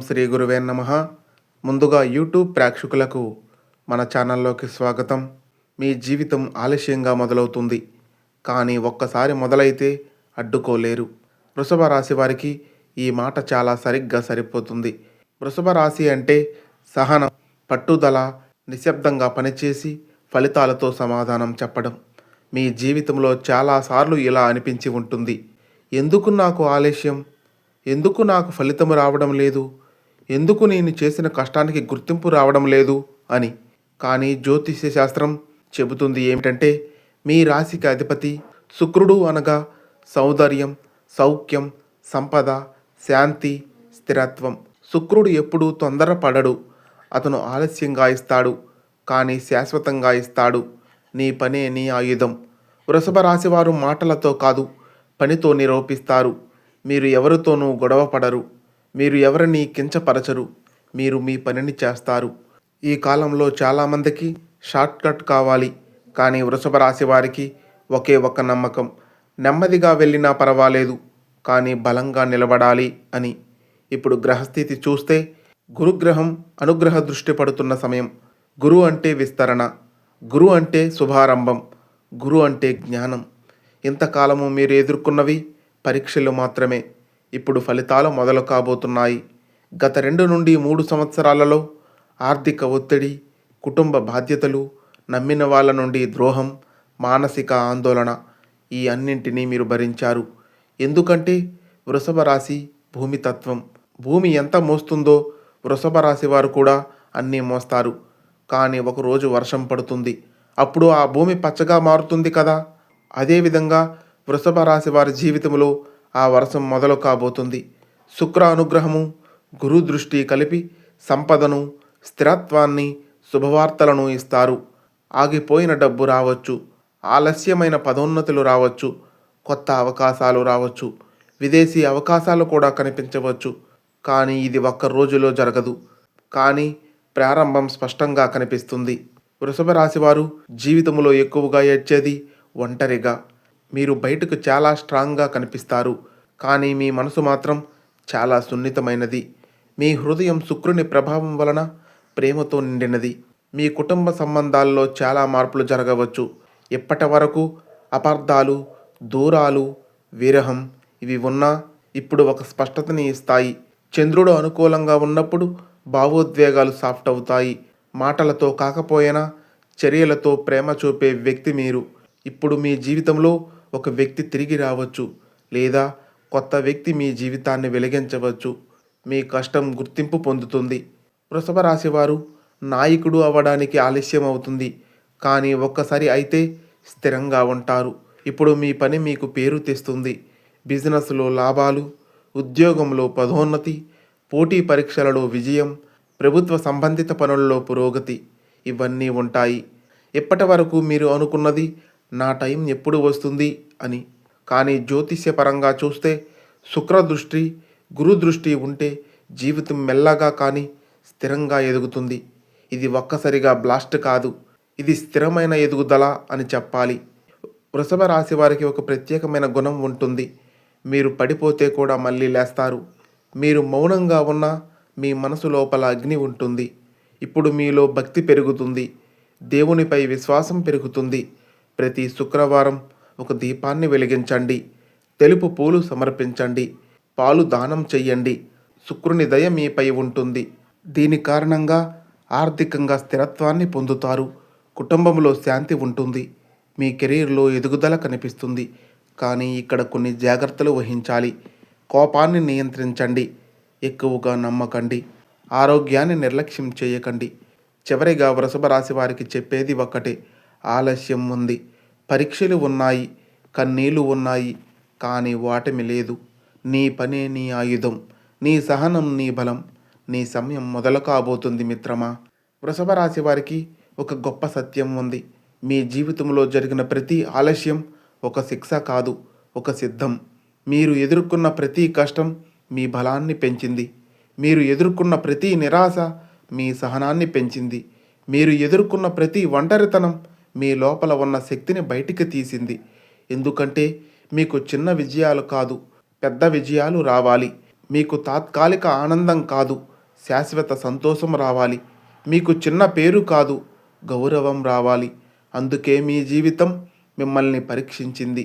శ్రీ గురువే నమః. ముందుగా యూట్యూబ్ ప్రేక్షకులకు మన ఛానల్లోకి స్వాగతం. మీ జీవితం ఆలస్యంగా మొదలవుతుంది, కానీ ఒక్కసారి మొదలైతే అడ్డుకోలేరు. వృషభ రాశి వారికి ఈ మాట చాలా సరిగ్గా సరిపోతుంది. వృషభ రాశి అంటే సహనం, పట్టుదల, నిశ్శబ్దంగా పనిచేసి ఫలితాలతో సమాధానం చెప్పడం. మీ జీవితంలో చాలాసార్లు ఇలా అనిపించి ఉంటుంది. ఎందుకు నాకు ఆలస్యం? ఎందుకు నాకు ఫలితం రావడం లేదు? ఎందుకు నేను చేసిన కష్టానికి గుర్తింపు రావడం లేదు అని. కానీ జ్యోతిష్య శాస్త్రం చెబుతుంది ఏమిటంటే, మీ రాశికి అధిపతి శుక్రుడు అనగా సౌందర్యం, సౌఖ్యం, సంపద, శాంతి, స్థిరత్వం. శుక్రుడు ఎప్పుడూ తొందరపడడు. అతను ఆలస్యంగా ఇస్తాడు, కానీ శాశ్వతంగా ఇస్తాడు. నీ పనే నీ ఆయుధం. వృషభ రాశి వారు మాటలతో కాదు, పనితో నిరూపిస్తారు. మీరు ఎవరితోనూ గొడవ పడరు. మీరు ఎవరిని కించపరచరు. మీరు మీ పనిని చేస్తారు. ఈ కాలంలో చాలామందికి షార్ట్కట్ కావాలి, కానీ వృషభ రాశి వారికి ఒకే ఒక్క నమ్మకం. నెమ్మదిగా వెళ్ళినా పర్వాలేదు, కానీ బలంగా నిలబడాలి అని. ఇప్పుడు గ్రహస్థితి చూస్తే గురుగ్రహం అనుగ్రహ దృష్టి పడుతున్న సమయం. గురు అంటే విస్తరణ, గురు అంటే శుభారంభం, గురు అంటే జ్ఞానం. ఇంతకాలము మీరు ఎదుర్కొన్నవి పరీక్షలు మాత్రమే. ఇప్పుడు ఫలితాలు మొదలు కాబోతున్నాయి. గత 2 నుండి 3 సంవత్సరాలలో ఆర్థిక ఒత్తిడి, కుటుంబ బాధ్యతలు, నమ్మిన వాళ్ళ నుండి ద్రోహం, మానసిక ఆందోళన, ఈ అన్నింటినీ మీరు భరించారు. ఎందుకంటే వృషభ రాశి భూమి తత్వం. భూమి ఎంత మోస్తుందో వృషభ రాశి వారు కూడా అన్నీ మోస్తారు. కానీ ఒకరోజు వర్షం పడుతుంది, అప్పుడు ఆ భూమి పచ్చగా మారుతుంది కదా. అదేవిధంగా వృషభ రాశి వారి జీవితంలో ఆ వర్షం మొదలు కాబోతుంది. శుక్ర అనుగ్రహము, గురు దృష్టి కలిపి సంపదను, స్థిరత్వాన్ని, శుభవార్తలను ఇస్తారు. ఆగిపోయిన డబ్బు రావచ్చు, ఆలస్యమైన పదోన్నతులు రావచ్చు, కొత్త అవకాశాలు రావచ్చు, విదేశీ అవకాశాలు కూడా కనిపించవచ్చు. కానీ ఇది ఒక్క రోజులో జరగదు, కానీ ప్రారంభం స్పష్టంగా కనిపిస్తుంది. వృషభ రాశి వారు జీవితంలో ఎక్కువగా ఏడ్చేది ఒంటరిగా. మీరు బయటకు చాలా స్ట్రాంగ్గా కనిపిస్తారు, కానీ మీ మనసు మాత్రం చాలా సున్నితమైనది. మీ హృదయం శుక్రుని ప్రభావం వలన ప్రేమతో నిండినది. మీ కుటుంబ సంబంధాల్లో చాలా మార్పులు జరగవచ్చు. ఇప్పటి వరకు అపార్థాలు, దూరాలు, విరహం ఇవి ఉన్నా ఇప్పుడు ఒక స్పష్టతని ఇస్తాయి. చంద్రుడు అనుకూలంగా ఉన్నప్పుడు భావోద్వేగాలు సాఫ్ట్ అవుతాయి. మాటలతో కాకపోయినా చర్యలతో ప్రేమ చూపే వ్యక్తి మీరు. ఇప్పుడు మీ జీవితంలో ఒక వ్యక్తి తిరిగి రావచ్చు, లేదా కొత్త వ్యక్తి మీ జీవితాన్ని వెలిగించవచ్చు. మీ కష్టం గుర్తింపు పొందుతుంది. వృషభ రాశి వారు నాయకుడు అవ్వడానికి ఆలస్యం అవుతుంది, కానీ ఒక్కసారి అయితే స్థిరంగా ఉంటారు. ఇప్పుడు మీ పని మీకు పేరు తెస్తుంది. బిజినెస్లో లాభాలు, ఉద్యోగంలో పదోన్నతి, పోటీ పరీక్షలలో విజయం, ప్రభుత్వ సంబంధిత పనుల్లో పురోగతి, ఇవన్నీ ఉంటాయి. ఇప్పటి వరకు మీరు అనుకున్నది నా టైం ఎప్పుడు వస్తుంది అని. కానీ జ్యోతిష్యపరంగా చూస్తే శుక్ర దృష్టి, గురు దృష్టి ఉంటే జీవితం మెల్లగా కానీ స్థిరంగా ఎదుగుతుంది. ఇది ఒక్కసారిగా బ్లాస్ట్ కాదు, ఇది స్థిరమైన ఎదుగుదల అని చెప్పాలి. వృషభ రాశి వారికి ఒక ప్రత్యేకమైన గుణం ఉంటుంది. మీరు పడిపోతే కూడా మళ్ళీ లేస్తారు. మీరు మౌనంగా ఉన్నా మీ మనసు లోపల అగ్ని ఉంటుంది. ఇప్పుడు మీలో భక్తి పెరుగుతుంది, దేవునిపై విశ్వాసం పెరుగుతుంది. ప్రతి శుక్రవారం ఒక దీపాన్ని వెలిగించండి, తెలుపు పూలు సమర్పించండి, పాలు దానం చెయ్యండి. శుక్రుని దయ మీపై ఉంటుంది. దీని కారణంగా ఆర్థికంగా స్థిరత్వాన్ని పొందుతారు. కుటుంబంలో శాంతి ఉంటుంది. మీ కెరీర్లో ఎదుగుదల కనిపిస్తుంది. కానీ ఇక్కడ కొన్ని జాగ్రత్తలు వహించాలి. కోపాన్ని నియంత్రించండి, ఎక్కువగా నమ్మకండి, ఆరోగ్యాన్ని నిర్లక్ష్యం చేయకండి. చివరిగా వృషభ రాశి వారికి చెప్పేది ఒక్కటే, ఆలస్యం ఉంది, పరీక్షలు ఉన్నాయి, కన్నీళ్లు ఉన్నాయి, కానీ ఓటమి లేదు. నీ పనే నీ ఆయుధం, నీ సహనం నీ బలం. నీ సమయం మొదలు కాబోతుంది మిత్రమా. వృషభ రాశి వారికి ఒక గొప్ప సత్యం ఉంది. మీ జీవితంలో జరిగిన ప్రతి ఆలస్యం ఒక శిక్ష కాదు, ఒక సిద్ధం. మీరు ఎదుర్కొన్న ప్రతి కష్టం మీ బలాన్ని పెంచింది. మీరు ఎదుర్కొన్న ప్రతి నిరాశ మీ సహనాన్ని పెంచింది. మీరు ఎదుర్కొన్న ప్రతి ఒంటరితనం మీ లోపల ఉన్న శక్తిని బయటికి తీసింది. ఎందుకంటే మీకు చిన్న విజయాలు కాదు, పెద్ద విజయాలు రావాలి. మీకు తాత్కాలిక ఆనందం కాదు, శాశ్వత సంతోషం రావాలి. మీకు చిన్న పేరు కాదు, గౌరవం రావాలి. అందుకే మీ జీవితం మిమ్మల్ని పరీక్షించింది.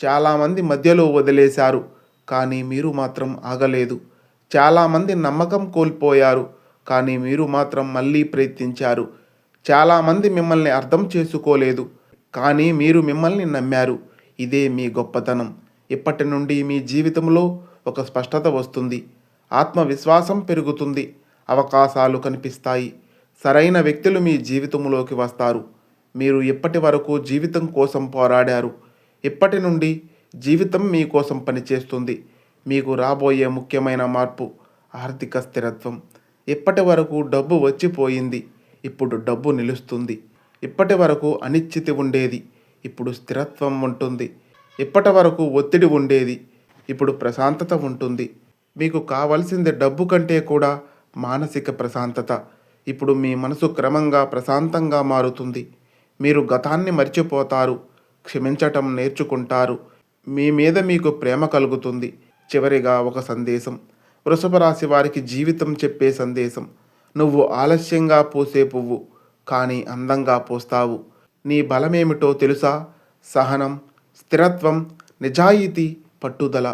చాలామంది మధ్యలో వదిలేశారు, కానీ మీరు మాత్రం ఆగలేదు. చాలామంది నమ్మకం కోల్పోయారు, కానీ మీరు మాత్రం మళ్ళీ ప్రయత్నించారు. చాలామంది మిమ్మల్ని అర్థం చేసుకోలేదు, కానీ మీరు మిమ్మల్ని నమ్మారు. ఇదే మీ గొప్పతనం. ఇప్పటి నుండి మీ జీవితంలో ఒక స్పష్టత వస్తుంది. ఆత్మవిశ్వాసం పెరుగుతుంది. అవకాశాలు కనిపిస్తాయి. సరైన వ్యక్తులు మీ జీవితంలోకి వస్తారు. మీరు ఇప్పటి వరకు జీవితం కోసం పోరాడారు. ఇప్పటి నుండి జీవితం మీ కోసం పనిచేస్తుంది. మీకు రాబోయే ముఖ్యమైన మార్పు ఆర్థిక స్థిరత్వం. ఇప్పటి వరకు డబ్బు వచ్చిపోయింది, ఇప్పుడు డబ్బు నిలుస్తుంది. ఇప్పటి వరకు అనిశ్చితి ఉండేది, ఇప్పుడు స్థిరత్వం ఉంటుంది. ఇప్పటి వరకు ఒత్తిడి ఉండేది, ఇప్పుడు ప్రశాంతత ఉంటుంది. మీకు కావలసింది డబ్బు కంటే కూడా మానసిక ప్రశాంతత. ఇప్పుడు మీ మనసు క్రమంగా ప్రశాంతంగా మారుతుంది. మీరు గతాన్ని మర్చిపోతారు, క్షమించటం నేర్చుకుంటారు. మీ మీద మీకు ప్రేమ కలుగుతుంది. చివరిగా ఒక సందేశం, వృషభ రాశి వారికి జీవితం చెప్పే సందేశం. నువ్వు ఆలస్యంగా పూసే పువ్వు, కానీ అందంగా పూస్తావు. నీ బలమేమిటో తెలుసా? సహనం, స్థిరత్వం, నిజాయితీ, పట్టుదల.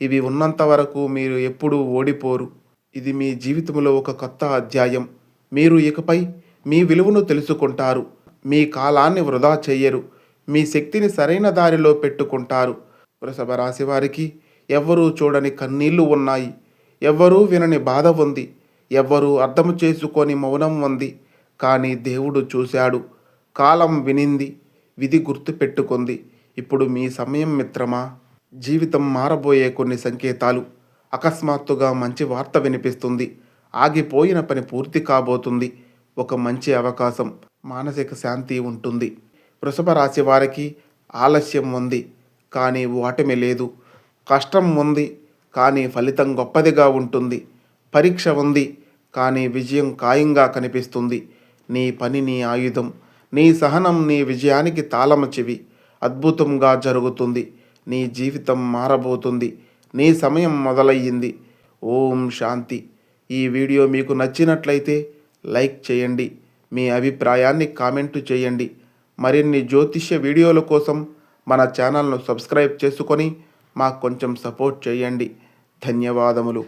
ఇవి ఉన్నంత వరకు మీరు ఎప్పుడూ ఓడిపోరు. ఇది మీ జీవితంలో ఒక కొత్త అధ్యాయం. మీరు ఇకపై మీ విలువను తెలుసుకుంటారు. మీ కాలాన్ని వృధా చెయ్యరు. మీ శక్తిని సరైన దారిలో పెట్టుకుంటారు. వృషభ రాశి వారికి ఎవ్వరూ చూడని కన్నీళ్లు ఉన్నాయి. ఎవ్వరూ వినని బాధ ఉంది. ఎవ్వరూ అర్థం చేసుకొని మౌనం ఉంది. కానీ దేవుడు చూశాడు. కాలం వినింది. విధి గుర్తు పెట్టుకుంది. ఇప్పుడు మీ సమయం మిత్రమా. జీవితం మారబోయే కొన్ని సంకేతాలు. అకస్మాత్తుగా మంచి వార్త వినిపిస్తుంది. ఆగిపోయిన పని పూర్తి కాబోతుంది. ఒక మంచి అవకాశం, మానసిక శాంతి ఉంటుంది. వృషభ రాశి వారికి ఆలస్యం ఉంది, కానీ ఓటమి లేదు. కష్టం ఉంది, కానీ ఫలితం గొప్పదిగా ఉంటుంది. పరీక్ష ఉంది, కానీ విజయం ఖాయంగా కనిపిస్తుంది. నీ పని నీ ఆయుధం. నీ సహనం నీ విజయానికి తాళము చెవి. అద్భుతంగా జరుగుతుంది. నీ జీవితం మారబోతుంది. నీ సమయం మొదలయ్యింది. ఓం శాంతి. ఈ వీడియో మీకు నచ్చినట్లయితే లైక్ చేయండి. మీ అభిప్రాయాన్ని కామెంటు చేయండి. మరిన్ని జ్యోతిష్య వీడియోల కోసం మన ఛానల్ను సబ్స్క్రైబ్ చేసుకొని మాకు కొంచెం సపోర్ట్ చేయండి. ధన్యవాదములు.